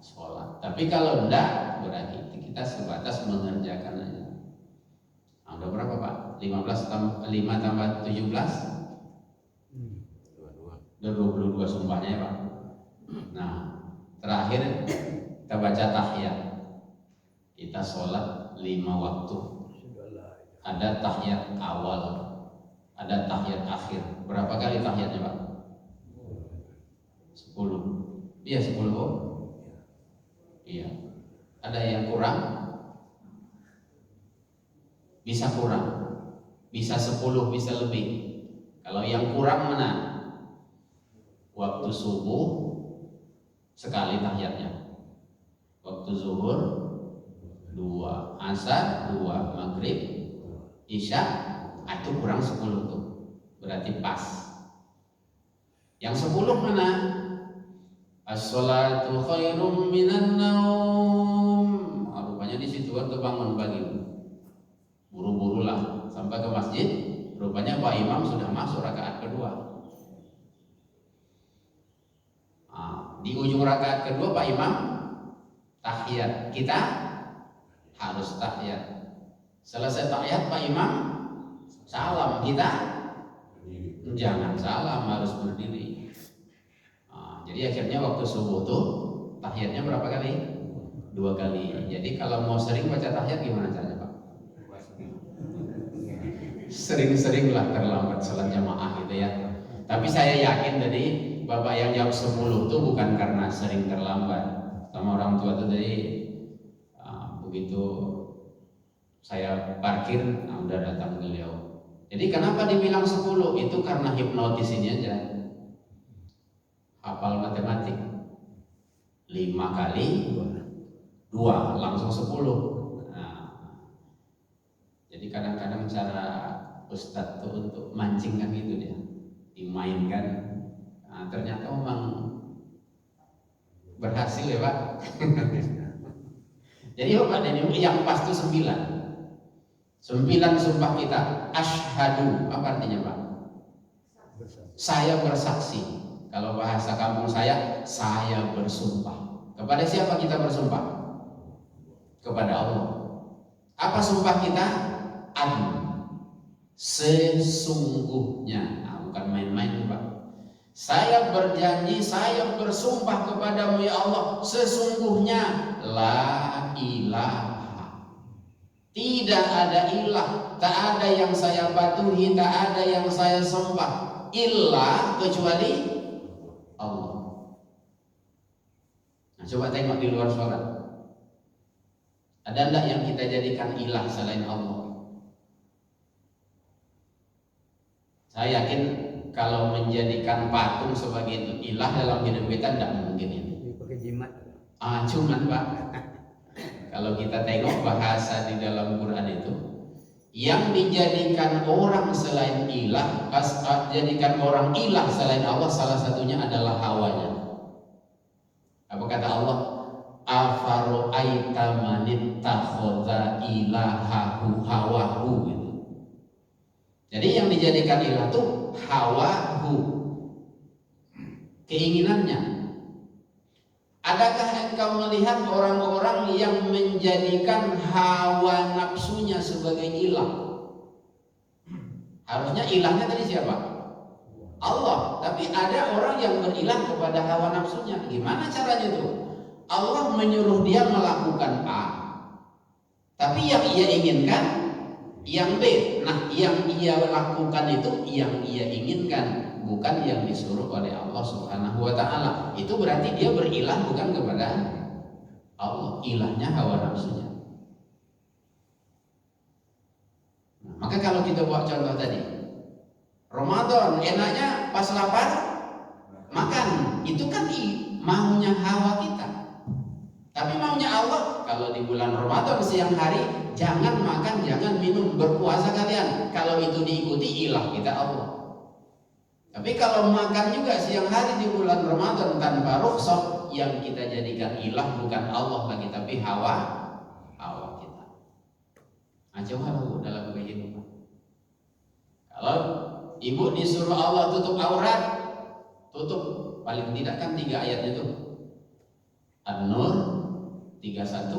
sholat. Tapi kalau tidak, berarti kita sebatas mengerjakan aja. Nah, udah berapa Pak? 5 tambah 17? Udah 22 sumpahnya ya Pak. Nah, terakhir kita baca tahiyat. Kita sholat 5 waktu. Ada tahiyat awal, ada tahiyat akhir. Berapa kali tahiyatnya Pak? 10. Iya 10 Pak? Iya. Ada yang kurang? Bisa kurang, bisa 10, bisa lebih. Kalau yang kurang mana? Waktu subuh sekali tahiyatnya, waktu zuhur 2, asar 2, maghrib, isya, itu kurang 10 tuh, berarti pas. Yang 10 mana? As-sholatu khairum minan naum. Rupanya di situ waktu bangun pagi, buru-buru lah sampai ke masjid. Rupanya Pak Imam sudah masuk rakaat kedua. Di ujung rakaat kedua Pak Imam tahiyat, kita harus tahiyat. Selesai tahiyat Pak Imam salam, kita jangan salam, harus berdiri. Jadi akhirnya waktu subuh tuh tahiyatnya berapa kali? 2 kali. Jadi kalau mau sering baca tahiyat gimana caranya Pak? Sering-seringlah terlambat sholat jamaah gitu ya. Tapi saya yakin tadi Bapak yang jam 10 itu bukan karena sering terlambat. Sama orang tua itu tadi begitu saya parkir, udah datang beliau. Jadi kenapa dibilang 10? Itu karena hipnotis ini aja. Hafal matematik 5 kali 2 langsung 10. Jadi kadang-kadang cara Ustadz tuh untuk mancing kan gitu dia, dimainkan. Ternyata memang berhasil ya Pak. Jadi Bapak dan Ibu yang pas itu 9 sumpah kita. Asyhadu, apa artinya Pak? Saya bersaksi. Kalau bahasa kampung saya bersumpah. Kepada siapa kita bersumpah? Kepada Allah. Apa sumpah kita? Sesungguhnya. Bukan main-main Pak. Saya berjanji, saya bersumpah kepadamu ya Allah, sesungguhnya la ilaha, tidak ada ilah, tak ada yang saya patuhi, tak ada yang saya sembah, illa kecuali Allah. Nah, coba tengok di luar sholat, ada enggak yang kita jadikan ilah selain Allah? Saya yakin kalau menjadikan patung sebagai ilah dalam hidup kita tidak mungkin ini. Pakai jimat. Cuman Pak, kalau kita tengok bahasa di dalam Quran itu, yang dijadikan orang selain ilah, jadikan orang ilah selain Allah, salah satunya adalah hawanya. Apa kata Allah? Afaro'aita manittakhadha ilahahu hawahu gitu. Jadi yang dijadikan ilah itu hawahu, keinginannya. Adakah engkau melihat orang-orang yang menjadikan hawa nafsunya sebagai ilah? Harusnya ilahnya tadi siapa? Allah. Tapi ada orang yang berilah kepada hawa nafsunya. Gimana caranya itu? Allah menyuruh dia melakukan A, tapi yang ia inginkan yang B. Nah, yang ia lakukan itu yang ia inginkan, bukan yang disuruh oleh Allah Subhanahu wa ta'ala. Itu berarti dia berilah bukan kepada Allah, ilahnya hawa nafsunya. Nah, maka kalau kita buat contoh tadi, Ramadan enaknya pas lapar makan, itu kan maunya hawa kita. Tapi maunya Allah, kalau di bulan Ramadan siang hari jangan makan, jangan minum, berpuasa kalian. Kalau itu diikuti ilah kita Allah. Tapi kalau makan juga siang hari di bulan Ramadan tanpa rukhsah, yang kita jadikan ilah bukan Allah lagi, tapi hawa kita. Nah, coba lu dalam kehidupan. Kalau ibu disuruh Allah tutup aurat, tutup paling tidak kan 3 ayat itu. An-Nur 31,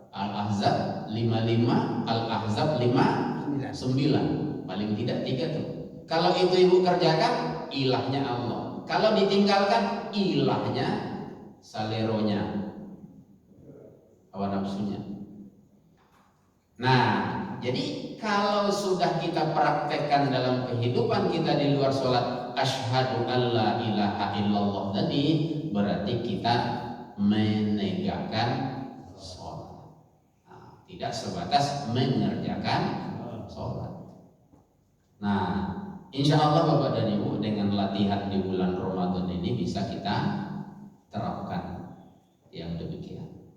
Al-Ahzab 55, Al-Ahzab 59, paling tidak 3 tuh. Kalau itu ibu kerjakan, ilahnya Allah. Kalau ditinggalkan, ilahnya saleronya, hawa nafsunya. Nah, jadi kalau sudah kita praktekkan dalam kehidupan kita di luar sholat, asyhadu alla ilaha illallah tadi, berarti kita menegakkan sholat. Nah, tidak sebatas mengerjakan sholat. Nah, insya Allah Bapak dan Ibu, dengan latihan di bulan Ramadan ini bisa kita terapkan yang demikian.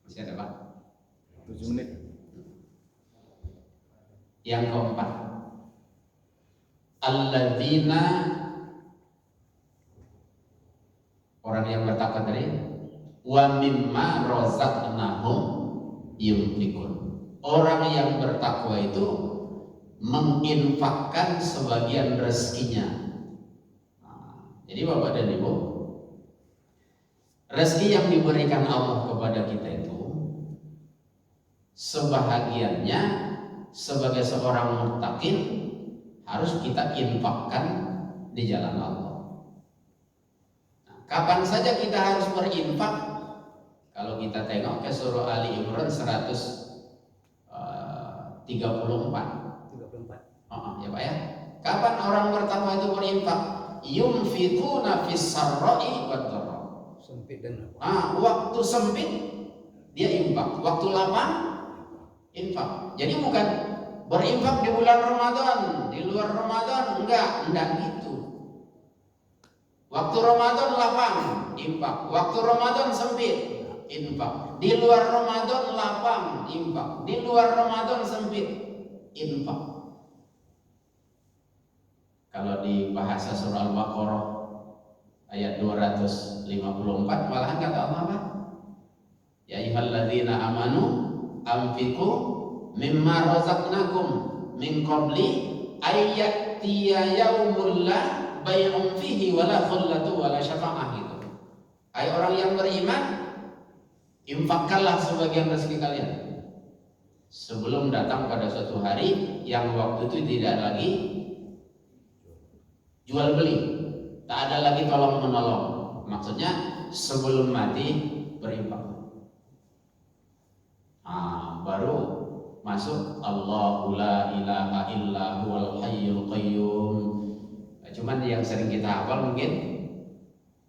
Masih ada Pak? 7 menit. Yang keempat, alladzina, orang yang bertakwa tadi, wa mimma razaqnahum yunfikun. Orang yang bertakwa itu menginfakkan sebagian rezekinya. Nah, jadi Bapak dan Ibu, rezeki yang diberikan Allah kepada kita itu sebahagiannya sebagai seorang muttaqin harus kita infakkan di jalan Allah. Nah, kapan saja kita harus berinfak? Kalau kita tengok ke surah Ali Imran 134. Ya Pak ya. Kapan orang bertakwa itu berinfak? Yunfiquna fis sarra'i wad dharra. Sempit dan lapang. Waktu sempit dia infak, waktu lapang infak. Jadi bukan berinfak di bulan Ramadan, di luar Ramadan enggak gitu. Waktu Ramadan lapang infak, waktu Ramadan sempit infak. Di luar Ramadan lapang infak, di luar Ramadan sempit infak. Kalau di bahasa surah Al-Baqarah ayat 254 malahan kata Allah apa? Ya ayyuhalladzina amanu anfiqu mimma razaqnakum min qabli ayyatiya yaumul la bai'un fihi wala khullatu wala syafa'ah gitu. Hai orang yang beriman, infakkanlah sebagian rezeki kalian sebelum datang pada suatu hari yang waktu itu tidak lagi jual beli, tak ada lagi tolong menolong. Maksudnya sebelum mati berinfak. Baru masuk Allahu la ilaha illa huwal hayyul qayyum. Cuman yang sering kita hafal mungkin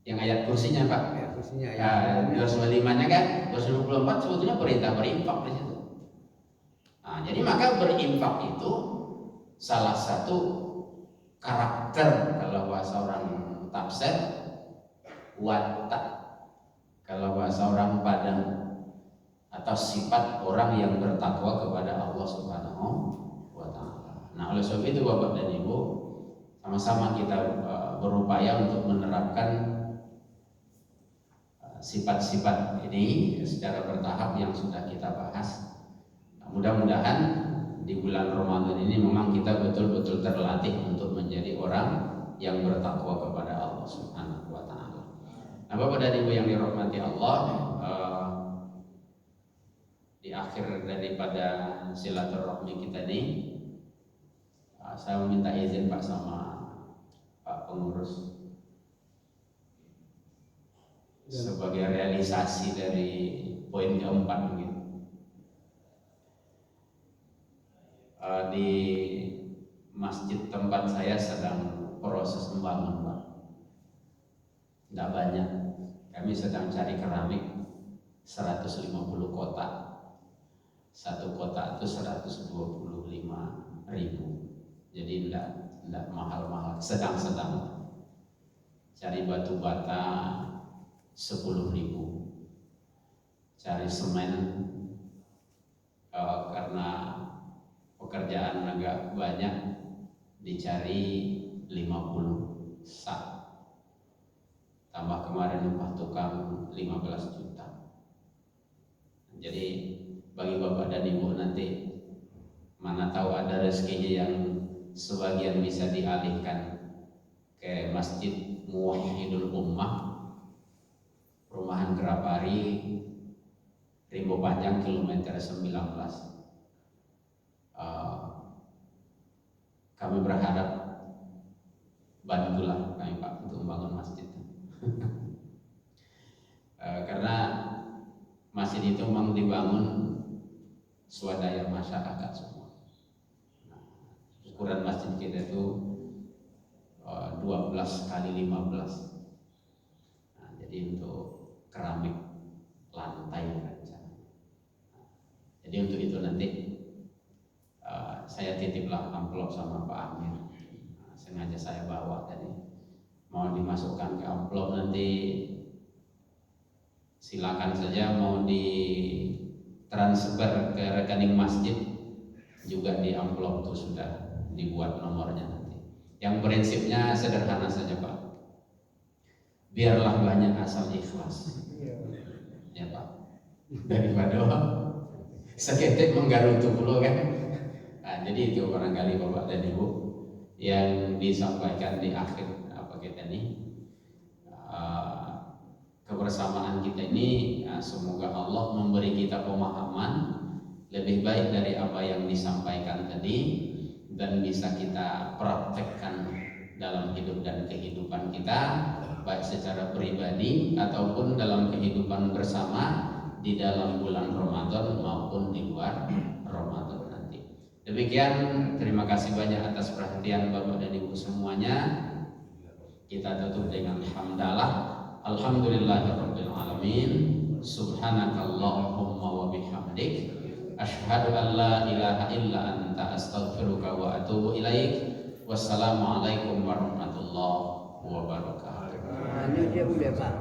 yang ayat kursinya Pak. Ya, kursinya Ya, 255-nya kan, 254 sebetulnya perintah berinfak di situ. Jadi maka berinfak itu salah satu karakter kalau bahasa orang tafsir, watak kalau bahasa orang Padang, atau sifat orang yang bertakwa kepada Allah Subhanahu wa Ta'ala. Nah, oleh sebab itu Bapak dan Ibu, sama-sama kita berupaya untuk menerapkan sifat-sifat ini secara bertahap yang sudah kita bahas. Nah, mudah-mudahan di bulan Ramadan ini memang kita betul-betul terlatih untuk menjadi orang yang bertakwa kepada Allah Subhanahu wa Ta'ala. Nah, Bapak dan Ibu yang dirahmati Allah, di akhir daripada silaturahmi kita ini, saya meminta izin Pak sama Pak pengurus sebagai realisasi dari poin keempat mungkin. Di masjid tempat saya sedang proses membangun Pak. Tidak banyak. Kami sedang cari keramik 150 kotak. Satu kotak itu 125.000. Jadi tidak mahal-mahal, sedang-sedang. Cari batu bata 10.000. Cari semen karena pekerjaan agak banyak, dicari 50 sak. Tambah kemarin upah tukang 15 juta. Jadi bagi Bapak dan Ibu nanti, mana tahu ada rezekinya yang sebagian bisa dialihkan ke Masjid Muwahhidul Ummah, Perumahan Gerapari, Rimbo Panjang kilometer 19. Kami berharap bantulah kami Pak untuk membangun masjid. Karena masjid itu memang dibangun swadaya masyarakat semua. Ukuran masjid kita itu 12 kali 15. Jadi untuk keramik lantai rencananya. Jadi untuk itu nanti saya titiplah amplop sama Pak Amir. Sengaja saya bawa tadi, mau dimasukkan ke amplop nanti silakan saja, mau di transfer ke rekening masjid juga di amplop itu sudah dibuat nomornya nanti. Yang prinsipnya sederhana saja Pak, biarlah banyak asal ikhlas ya Pak, daripada seketik menggarutu pulau kan. Jadi itu barangkali Bapak dan Ibu yang disampaikan di akhir apa kita ini, kebersamaan kita ini. Semoga Allah memberi kita pemahaman lebih baik dari apa yang disampaikan tadi, dan bisa kita praktekkan dalam hidup dan kehidupan kita, baik secara pribadi ataupun dalam kehidupan bersama di dalam bulan Ramadan maupun di luar Ramadan nanti. Demikian, terima kasih banyak atas perhatian Bapak dan Ibu semuanya. Kita tutup dengan hamdalah. Alhamdulillahirabbil alamin. Subhanakallahumma wa bihamdik, asyhadu an la ilaha illa anta, astaghfiruka wa atubu ilaik. Wassalamualaikum warahmatullahi wabarakatuh. Hanya dia boleh Pak.